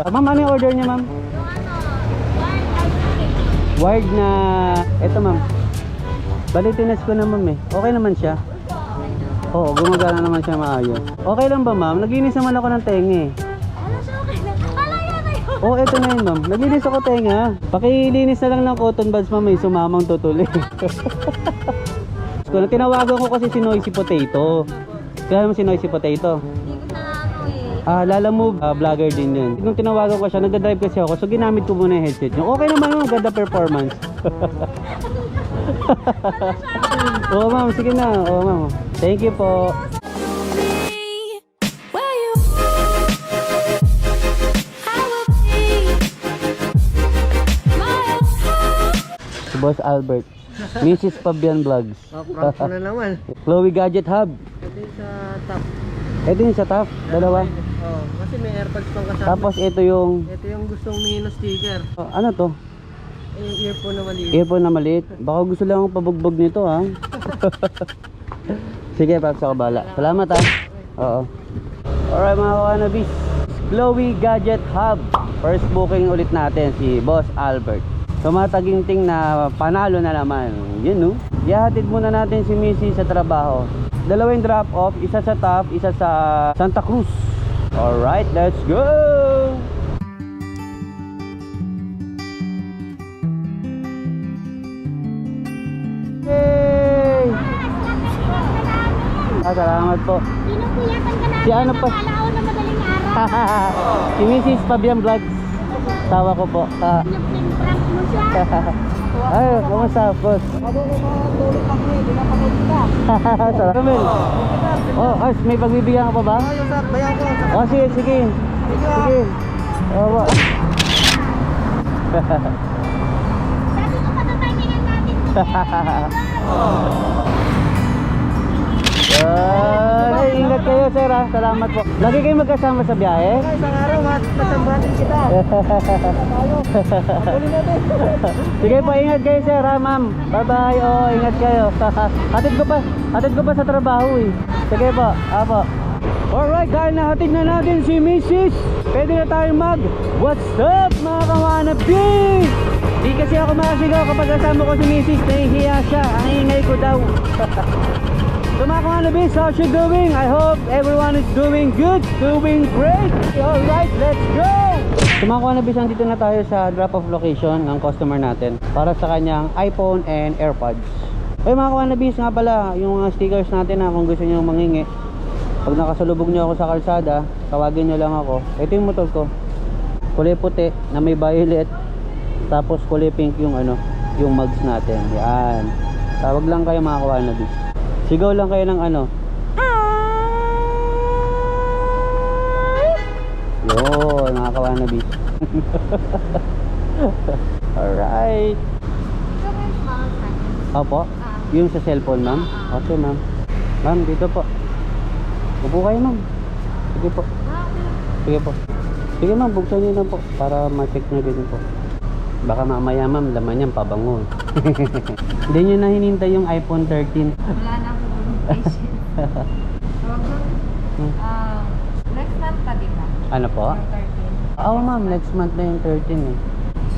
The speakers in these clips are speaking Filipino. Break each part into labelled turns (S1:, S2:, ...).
S1: Ma'am, ano yung order niya, ma'am?
S2: Yung ano, wild ice cream.
S1: Wired na... Eto, ma'am. Balitinas ko na, ma'am eh. Okay naman siya. Oo, gumagana naman siya maayos. Okay lang ba, ma'am? Naglinis naman ako ng tenga eh.
S2: Ano siya, okay lang. Ala, yan na yun.
S1: Oo, eto na yun, ma'am. Naglinis ako tenga. Pakilinis na lang ng cotton buds, ma'am. May sumamang tutuloy. Kung tinawagan ko kasi si Noisy Potato. Kaya naman si Noisy Potato.
S2: Hindi ko na ano eh.
S1: Lala Move, vlogger din yun. Nung tinawagan ko siya, nagda-drive kasi ako. So ginamit ko muna yung headset niya. Okay naman yun, ganda performance. Oo ma'am, sige na. Oo ma'am. Thank you po. Si Boss Albert. Mrs. Fabian Vlogs.
S3: Prank na naman.
S1: Chloe Gadget Hub.
S3: Ito yung sa top.
S1: Ito yung sa top, dalawa.
S3: Oh, kasi may airpods pang kasama.
S1: Tapos ito yung...
S3: Ito yung gustong minus sticker.
S1: ano to?
S3: Yung earphone na maliit.
S1: Earphone na maliit. Baka gusto lang akong pabugbog nito ha. Sige, Paps, ako bala. Salamat ha. Oo. Alright mga kawanabis. Chloe Gadget Hub. First booking ulit natin si Boss Albert. Tumataginting na panalo na naman. Yun no. Ihahatid muna natin si Missy sa trabaho. Dalawang drop off. Isa sa top, isa sa Santa Cruz. Alright, let's go! Yay! Salamat po.
S2: Pinupuyatan ka namin.
S1: Si ano pa?
S2: Nakalaw na madaling araw.
S1: Si Mrs. Fabian Vlogs. Tawa ko po.
S2: Prank mo siya.
S1: Ay, kumusta, boss?
S3: Ako ko matulog ako eh. Di na pagod ka.
S1: Sarap naman. Oh, Ars, may pagbibigyan ka pa ba?
S3: Oh, yung sa bayan ko.
S1: Oh, sige, sige. Sige. Oh,
S2: Sabi ko patatimingan natin.
S1: ay, ingat kayo, sir, ha? Salamat po. Lagi kayo magkasama sa biyahe?
S3: Isang araw, masambatin kita. Patuloy natin.
S1: Sige po, ingat kayo, sir, ha, ma'am? Bye-bye. Oh, ingat kayo. Hatid ko pa sa trabaho, eh. Sige po, apo. Alright, dahil nahatid na natin si Mrs. Pwede na tayo what's up, mga kawanabi? Di kasi ako makasigaw kapag kasama ko si Mrs. Nahihiya siya. Ang ingay ko daw. So mga kawanabis, how's you doing? I hope everyone is doing good, doing great. Alright, let's go! So mga kawanabis, nandito na tayo sa drop-off location ng customer natin para sa kanyang iPhone and AirPods. Okay mga kawanabis, nga pala, yung mga stickers natin na kung gusto nyo mangingi. Pag nakasalubog nyo ako sa kalsada, tawagin nyo lang ako. Ito yung motor ko. Kulay puti na may violet. Tapos kulay pink yung yung mugs natin. Yan. Tawag lang kayo mga kawanabis. Sigaw lang kayo ng yun, mga kawanabis. Alright. Opo. Yung sa cellphone, ma'am. Okay, ma'am. Ma'am, dito po. Upo kayo, ma'am. Sige po. Sige po. Sige, ma'am, buksan niyo lang po para ma-check nyo din po. Baka mamaya, ma'am, laman niyan pabango. Hindi nyo na hinintay yung iPhone 13.
S2: Wala na ako patient. Next month pa din ba?
S1: Ano po?
S2: Yung 13.
S1: Oo, ma'am, next month na yung 13 eh.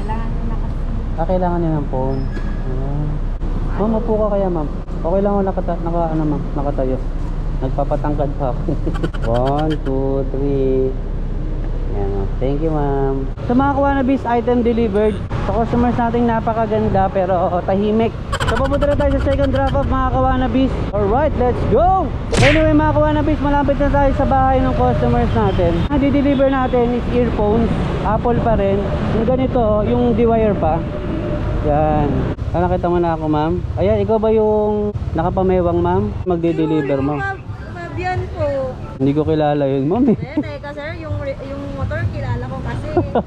S2: Kailangan ko na kasi.
S1: Kailangan niya ng phone. Ma'am, upo ka kaya, ma'am. Okay lang ako nakatayo. Nagpapatangkad pa ako. 1, 2, 3. Yan, thank you, ma'am. Sa mga kawanabis, item delivered. Sa customers nating napakaganda pero tahimik. So pupunta na tayo sa second drop off mga kawanabis. Alright, let's go! Anyway mga kawanabis, malapit na tayo sa bahay ng customers natin. Ang di-deliver natin is earphones. Apple pa rin. Yung ganito, yung D-wire pa. Yan. Nakita mo na ako, ma'am. Ayan, ikaw ba yung nakapamewang, ma'am? Magde-deliver mo.
S2: Fabian po.
S1: Hindi ko kilala yun, ma'am.
S2: Teka sir, yung motor kilala ko kasi. Ano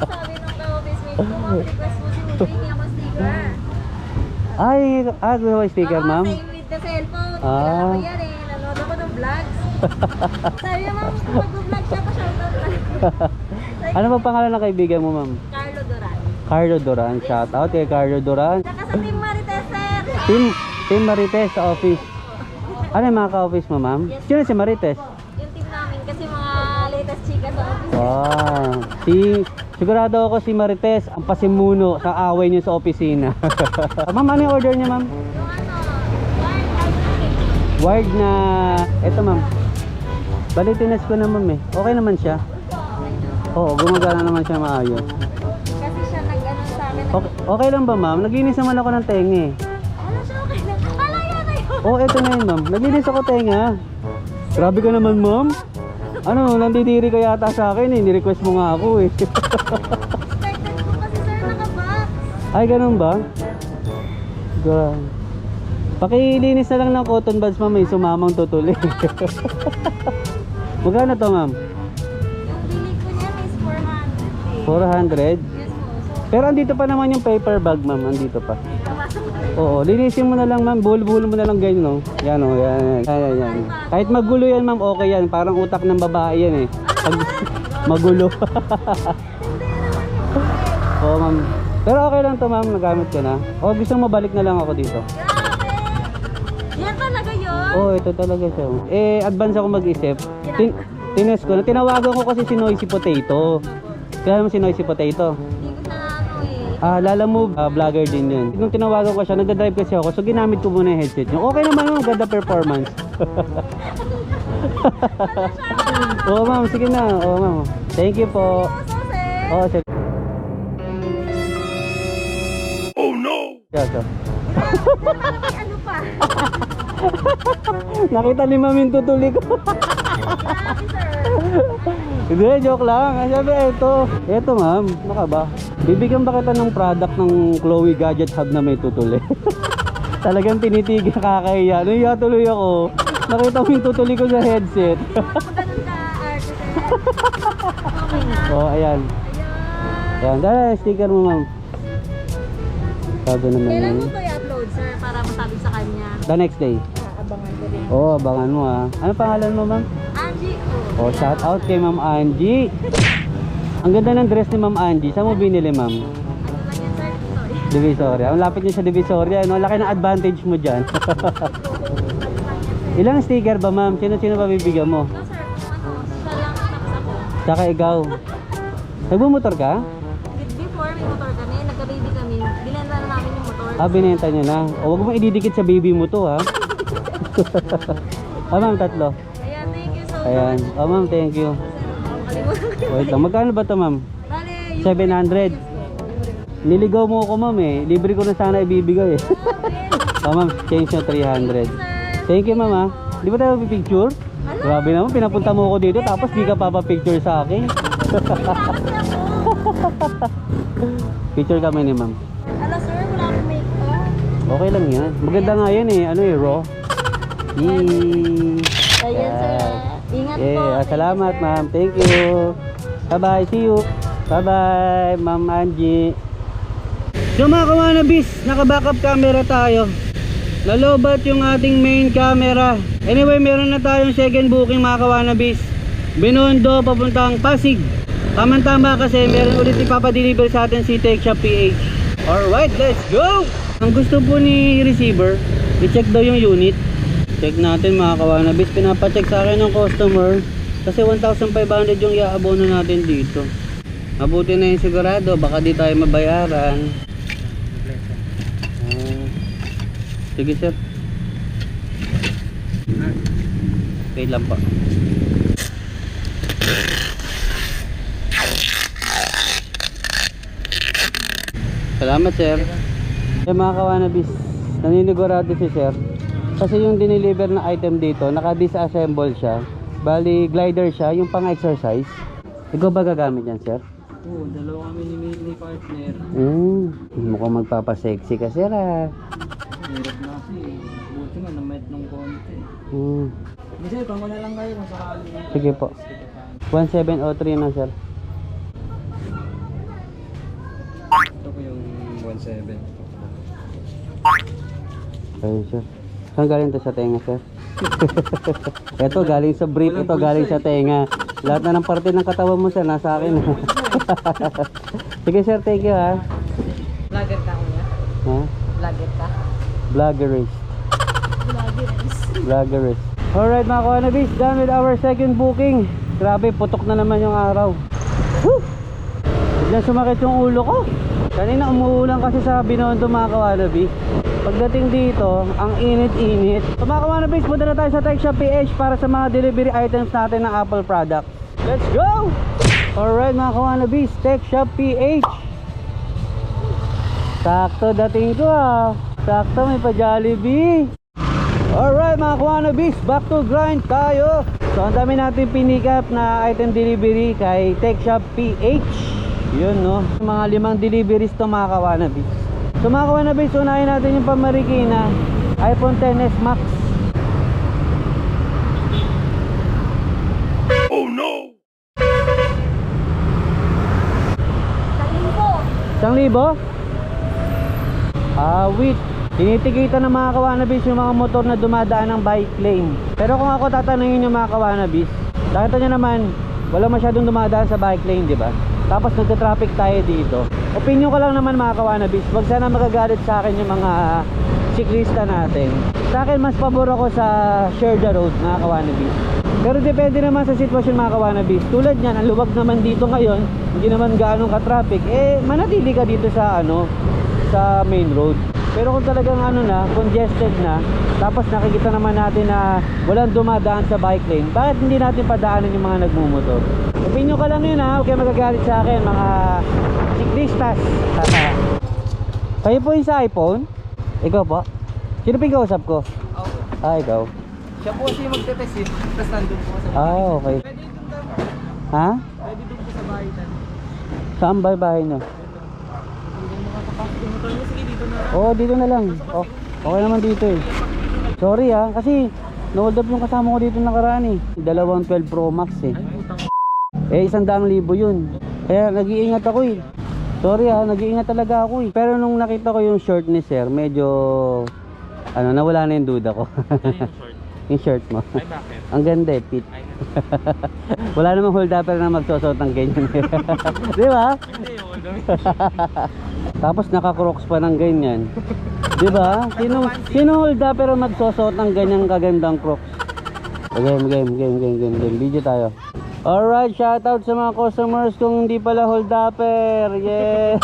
S2: sabi nung ka-office mate ko, request mo si Missy, hindi ako sticker.
S1: Ay, gusto mo sticker, ma'am?
S2: Same with the cellphone. Kilala ko yan eh. Nanood ako ng vlogs. Sabi niya, ma'am, mag-vlog siya pa, shoutout lang.
S1: Ano ba pangalan ng kaibigan mo, ma'am?
S2: Carlo Duran.
S1: Carlo Duran. Shout out kay Carlo Duran.
S2: Saka sa Team Marites, sir.
S1: Team Marites sa office. Ano yung mga ka-office mo, ma'am?
S2: Yes.
S1: Sino si Marites?
S2: Yung team namin kasi mga latest chika sa office.
S1: Wow, Sigurado ako si Marites ang pasimuno sa away niyo sa opisina. Ma'am, ano yung order niya, ma'am?
S2: Yung ano,
S1: Wired na... Eto, ma'am. Balitinas ko na, ma'am eh. Okay naman siya. Oo, gumagana naman siya maayos.
S2: kasi siya nag-ano sa amin.
S1: Okay lang ba, ma'am? Naglinis naman ako ng tenga eh.
S2: Wala siya, okay lang. Ala, yan na yun.
S1: Oh, eto na yun, ma'am. Naglinis ako tenga. Grabe ka naman, ma'am. Ano, nandidiri ka yata sa akin eh. Ni-request mo nga ako eh.
S2: Expected ko kasi sir, naka-box.
S1: Ay, ganun ba? Grabe. Pakilinis na lang ng cotton buds, ma'am. May sumamang tutuli. Magkano to, ma'am?
S2: Yung bili ko niyan is 400 eh.
S1: 400?
S2: Yes po. So,
S1: Pero andito pa naman yung paper bag, ma'am. Andito pa.
S2: napasok ko rin.
S1: Oo, linisin mo na lang, ma'am. Buhol-buhol mo na lang ganyan, no? Yan, oh. Yan, yan, yan, yan. Kahit magulo yan, ma'am, okay yan. Parang utak ng babae yan, eh. Pag magulo. Oo, ma'am. Pero okay lang to, ma'am. Nagamit ko na. O, gusto mo balik na lang ako dito.
S2: Grabe! Yan talaga yun?
S1: Oo, ito talaga siya. Eh, advance ako mag-isip. Tines ko na. Tinawagan ko kasi si Noisy Potato. Kaya naman si Noisy Potato.
S2: Hindi ko na ano eh.
S1: Lala Move, vlogger din yun. Nung tinawagan ko siya, nagda-drive kasi ako. So, ginamit ko muna yung headset niya. Okay naman yun, ganda performance. Oo, ma'am. Sige na. Oo, ma'am. Thank you po.
S2: So, sir.
S1: Oo, sir. Oh, no! Yeah, so.
S2: Ano pa?
S1: Nakita ni ma'am yung tutuli ko.
S2: Grabe, sir.
S1: Hindi, joke lang. Sabi, eto ma'am, naka ba? Bibigyan ba kita ng product ng Chloe Gadget Hub na may tutuli? Talagang tinitigil, kakahiya. Nahiya tuloy ako. Nakita mo yung tutuli ko sa headset.
S2: Ganun ka, arte, sir. Okay na.
S1: Oh, ayan.
S2: Ayan.
S1: Ayan, dahil sticker mo ma'am. Sabi naman
S2: Kailan
S1: yun.
S2: mo to i-upload, sir, para masabi sa kanya?
S1: The next day.
S2: Abangan ko rin.
S1: Oo, abangan mo ah. Ano pangalan mo ma'am?
S2: Angie,
S1: Oh, shout out kay Ma'am Angie. Ang ganda ng dress ni Ma'am Angie. Saan mo binili, ma'am?
S2: ano lang yan, sir? Sorry.
S1: Divisoria. Ang lapit niya sa Divisoria, no? Laki ng advantage mo diyan. Ilang sticker ba, ma'am? Sino ba bibigyan mo?
S2: No, sir. Ano, siya lang tapos ako.
S1: Saka ikaw. Nagmumotor ka?
S2: Before, may motor kami. Nagka-baby kami. Binenta na namin yung motor.
S1: Binenta niyo na. O, wag mo ididikit sa baby mo to, ha? Ma'am, tatlo.
S2: Ayan, thank you so
S1: Ayan.
S2: much.
S1: Ma'am, thank you.
S2: Makalimutan ko.
S1: Wait lang. Magkano ba to, ma'am?
S2: Bale, yung
S1: 700. Niligaw mo ako, ma'am, eh. Libre ko na sana ibibigay, eh. Ma'am, change na 300. Thank you, ma'am, ha? Di ba tayo picture? Grabe naman, pinapunta mo ako dito tapos di ka papapicture sa akin. Picture kami ni ma'am.
S2: Ala, sir, wala akong make-up.
S1: Okay lang yan. Maganda nga yan eh. Ano eh, raw. Yee.
S2: Ayan, sir. Ingat po.
S1: Salamat, ma'am. Thank you. Bye-bye. See you. Bye-bye, Ma'am Angie. So mga kawanabis, naka-backup camera tayo. Nalobat yung ating main camera. Anyway, meron na tayong second booking mga kawanabis. Binondo papuntang Pasig. Tama-tama kasi meron ulit ipapadeliver sa atin si TechShop PH. Alright, let's go! Ang gusto po ni receiver, i-check daw yung unit. Check natin mga kawanabis. Pinapacheck sa akin ng customer kasi 1,500 yung iaabono natin dito. Mabuti na yung sigurado, baka di tayo mabayaran. Sige sir. Wait lang po. Salamat sir. Mga kawanabis, naninigurado si sir kasi yung dineliver na item dito naka-disassemble siya. Bali glider siya, yung pang exercise. Ikaw ba gagamit yan sir?
S3: Oo, dalawa kami ni partner.
S1: Mukhang magpapasexy ka sir ah.
S3: Hirap na kasi. Buti nga, na-met ng konti. Kasi, pang na lang kayo kung sakali.
S1: Sige po. 1703 na sir.
S3: Ito ko yung 17.
S1: Ayun sir. Saan galing to sa tenga sir? Ito galing sa brief, ito galing sa tenga. Lahat na ng parte ng katawan mo sir, nasa akin. Sige sir, thank you ha.
S3: Vlogger ka kuya?
S1: Ha?
S3: Vlogger ka?
S1: Vloggerist.
S2: Vloggerist.
S1: Vloggerist. Alright mga kawanabis, done with our second booking. Grabe, putok na naman yung araw. Woo! Biglang sumakit yung ulo ko. Kanina umuulan kasi sa Binondo mga kawanabi. Pagdating dito, ang init-init. So mga kawanabis, punta na tayo sa Tech Shop PH para sa mga delivery items natin ng Apple product. Let's go! Alright mga kawanabis, Tech Shop PH. Sakto dating ko ah. Sakto may pa Jollibee. Alright mga kawanabis, back to grind tayo. So ang dami natin pinikap na item delivery kay Tech Shop PH. Yun no, mga 5 deliveries to mga kawanabis. So mga kawanabis, unahin natin yung pamarikina iPhone XS Max.
S2: Sabihin ko,
S1: 1,000? Wait. Tinitikita ng mga kawanabis yung mga motor na dumadaan ng bike lane. Pero kung ako tatanungin yung mga kawanabis, nakita nyo naman, wala masyadong dumadaan sa bike lane, di ba? Tapos nagka-traffic tayo dito. Opinion ko lang naman mga kawanabis, wag sana magagalit sa akin yung mga siklista natin. Sa akin mas pabor ako sa share the road mga kawanabis. Pero depende naman sa sitwasyon mga kawanabis. Tulad niyan, ang luwag naman dito ngayon, hindi naman gaano ka-traffic, manatili ka dito sa sa main road. Pero kung talagang congested na, tapos nakikita naman natin na walang dumadaan sa bike lane, bakit hindi natin padaanan yung mga nagmumotor? Opinion ka lang yun ha, huwag kayo magagalit sa akin mga siklistas. Kayo po yung sa iPhone? Ikaw po? Sino pa yung kausap ko? Ikaw.
S3: Siya po siya magte-test eh. Tapos nandun po sa
S1: Okay.
S3: Pwede dun daw.
S1: Ha?
S3: Pwede dun po sa bahay tan.
S1: Saan ba yung bahay nyo?
S3: Kung makakapasok yung motor niya, sige dito na.
S1: Oo, dito na lang. Okay naman dito eh. Sorry kasi na-hold up yung kasama ko dito nakaraan eh. 12 Pro Max eh.
S3: Ay, putang
S1: 100,000 yun. Kaya nag-iingat ako eh. Sorry nag-iingat talaga ako eh. Pero nung nakita ko yung short ni sir, medyo nawala na yung duda ko. Yung short mo.
S3: Ay, bakit?
S1: Ang ganda eh, Pete. Wala namang hold upper na magsusot ng ganyan. Di ba?
S3: Hindi, hold on.
S1: Tapos naka-crocs pa ng ganyan. Di ba? Sino hold upper ang magsusot ng ganyang kagandang crocs? Game. Video tayo. Alright, shoutout sa mga customers kung hindi pala hold upper. Yeah.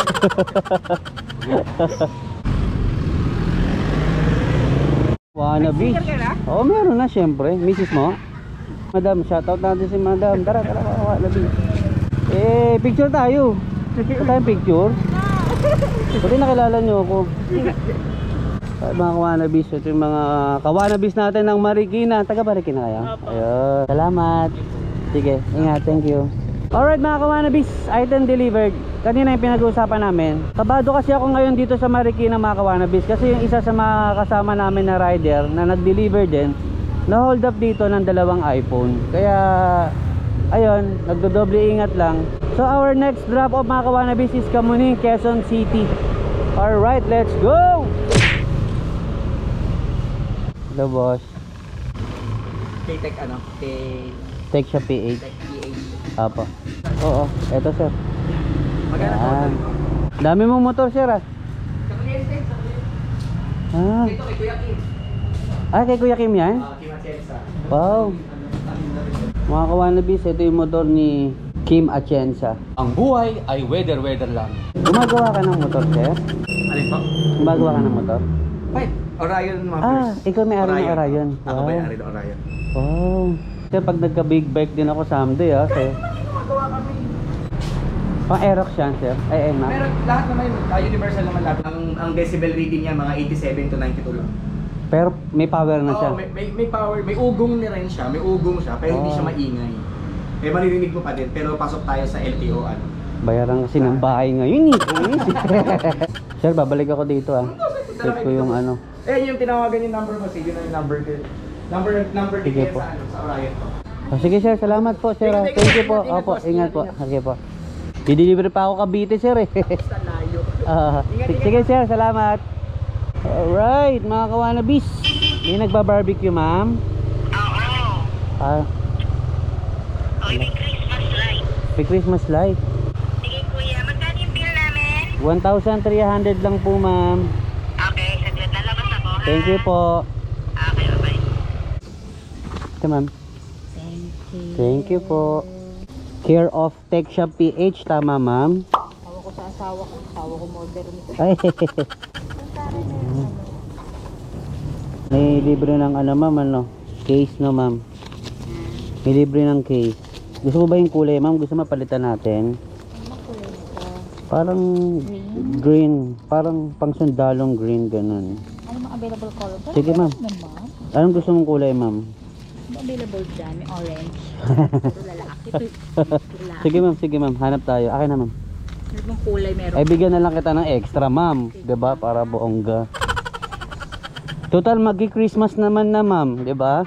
S1: Wannabe. Oo, meron na syempre. Misis mo? Madam, shoutout natin si Madam. Tara, wannabe. Picture tayo. Ito tayong picture. Buti nakilala nyo ako. Mga kawanabis, ito yung mga kawanabis natin ng Marikina. Taga Marikina kaya? Ayun. Salamat. Sige, ingat. Thank you. Alright mga kawanabis, item delivered. Kanina yung pinag-uusapan namin. Kabado kasi ako ngayon dito sa Marikina mga kawanabis. Kasi yung isa sa mga kasama namin na rider na nag-deliver din, na-hold up dito ng 2 iPhone. Kaya, ayun, nagdodoble ingat lang. So our next drop off mga kawanabis is Kamuning, Quezon City. Alright, let's go! Hello boss.
S3: K-Tech
S1: Tech Shop PH.
S3: Tech PH.
S1: Apo. Oo, eto sir.
S3: Magana
S1: Yan. Dami mong motor sir
S3: Sa kliyente. Dito kay Kuya Kim.
S1: Kay Kuya Kim yan?
S3: Kim Atienza.
S1: Wow. Mga kawanabis, ito yung motor ni Kim Atienza.
S3: Ang buhay ay weather lang.
S1: Gumagawa ka ng motor sir?
S3: Alin po?
S1: Gumagawa ka ng motor?
S3: Ay, Orion mga
S1: Ikaw may ari ng Orion.
S3: Ako may ari ng Orion.
S1: Wow. Sir, pag nagka-big bike din ako someday sir.
S3: Magawa kami.
S1: Pang Aerox yan sir? Ay, ma'am.
S3: Pero lahat naman, universal naman lahat. Ang decibel reading niya mga 87 to 92 lang.
S1: Pero may power na siya.
S3: Oo, may power, may ugong na rin siya, may ugong siya, pero hindi siya maingay. May maririnig mo pa din, pero pasok tayo sa LTO
S1: Bayaran kasi ng bahay ngayon Sir, babalik ako dito Check ko yung
S3: yung tinawagan yung number mo, sige na yung number ko. Number
S1: Sige
S3: din
S1: po.
S3: sa Orion po.
S1: Sige sir, salamat po sir. Thank you po. Opo, ingat po. Sige po. Dideliver pa ako Cavite sir
S3: Sa layo.
S1: Sige sir, salamat. Alright, mga kawanabis. May nagba-barbecue ma'am? Oo.
S4: May Christmas light.
S1: May Christmas light.
S4: Sige kuya, magkano yung bill namin?
S1: 1,300 lang po ma'am.
S4: Okay, saglit lalabas ako ha?
S1: Thank you po.
S4: Okay, bye-bye.
S1: Ito ma'am. Thank you po. Care of Tech Shop PH, tama ma'am?
S2: sa asawa ko. Asawa ko modern nito.
S1: Ay,
S2: Para na yung ano.
S1: may libre ng ano ma'am, ano? Case no ma'am. May libre ng case. Gusto mo ba yung kulay ma'am? Gusto mo palitan natin?
S2: Ano kulay nito?
S1: Parang green. Parang pang sundalong green, ganun.
S2: Ano mga available color?
S1: Sige, ma'am.
S2: Naman.
S1: Anong gusto mong kulay ma'am?
S2: Ano available dyan? May orange. Puro lalaki. Lalaki.
S1: Sige ma'am, hanap tayo. Akin na ma'am.
S2: Ano bang kulay meron?
S1: Ay bigyan na lang kita ng extra ma'am, 'di ba? Para buongga. Total magki-Christmas naman na ma'am, 'di ba?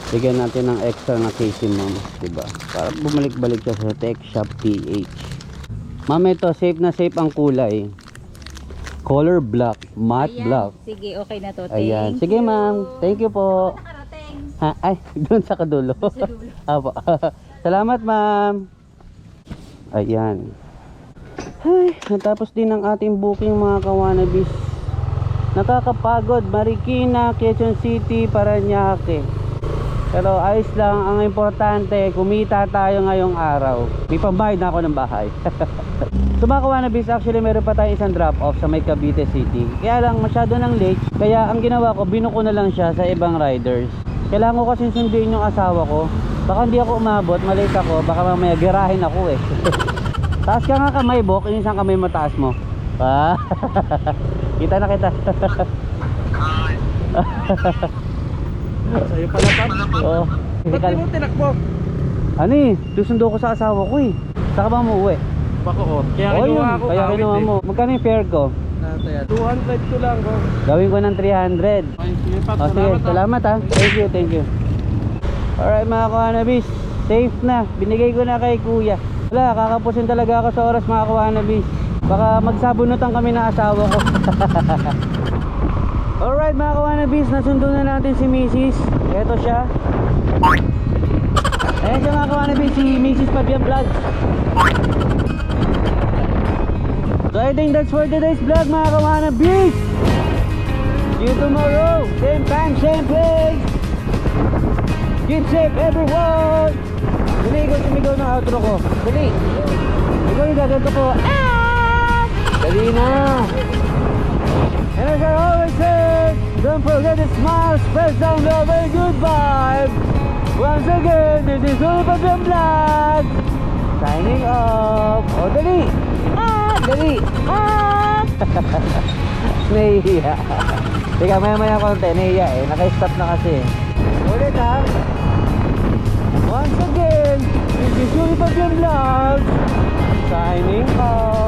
S1: Bigyan natin ng extra na casing ma'am, 'di ba? Para bumalik-balik siya sa Tech Shop PH. Ma'am, ito safe na safe ang kulay. Color black, matte
S2: Ayan.
S1: black.
S2: Sige, okay na to.
S1: Ayan.
S2: Thank
S1: Sige
S2: you.
S1: ma'am, thank you po.
S2: Nakarating.
S1: Ha, ay, doon sa kadulo.
S2: Sa dulo.
S1: Apo. Salamat ma'am. Ayan. Ay, natapos din ang ating booking mga kawanabis. Nakakapagod. Marikina, Quezon City, Parañaque. Pero ayos lang. Ang importante, kumita tayo ngayong araw. May pambayad na ako ng bahay. So mga kawanabis, actually meron pa tayong isang drop off sa may Cavite City. Kaya lang masyado ng late. Kaya ang ginawa ko, binuko na lang siya sa ibang riders. Kailangan ko kasi sunduin yung asawa ko. Baka hindi ako umabot, malate ako. Baka mamaya girahin ako eh. Taas ka nga kamay, Bok. Yung isang kamay mo taas mo. Ah. Kita na kita.
S3: Sa'yo pala, Pam.
S1: Oo.
S3: Ba't di mo tinakbo?
S1: Ano eh, susundo ko sa asawa ko eh. Saka ba mo uwi?
S3: Bako ko. Kaya
S1: Oh,
S3: kinuha
S1: yun.
S3: ako.
S1: Kaya
S3: kawit
S1: kinuha
S3: eh.
S1: mo. Magkano yung fare ko?
S3: 200 ko lang ko.
S1: Gawin ko ng 300.
S3: Ay, sige, Pam.
S1: Oh, sige, salamat ha. Thank you. Alright mga kawanabis, safe na. Binigay ko na kay kuya. Wala, kakapusin talaga ako sa oras mga kawanabis. Baka magsabunutan kami ng asawa ko. Alright mga kawanabis, nasundo na natin si Mrs. Ito siya. Ayan siya mga kawanabis, si Mrs. Fabian Vlogs. So I think that's for today's vlog mga kawanabis. See you tomorrow, same time, same place. Keep safe everyone. Dali, ikaw sumigaw ng outro ko. Dali. Ikaw yung gaganto ko. Ah! Dali na. And as I always say, don't forget to smile, spread some love and good vibes. Once again, this is Uli Fabian Vlog. Signing off. Oh, dali. Ah! Dali. Ah! Nahihiya. Teka, maya konti. Nahihiya eh. Naka-stop na kasi. Ulit ha. Once again, this is Uli Fabian Vlog. Signing off.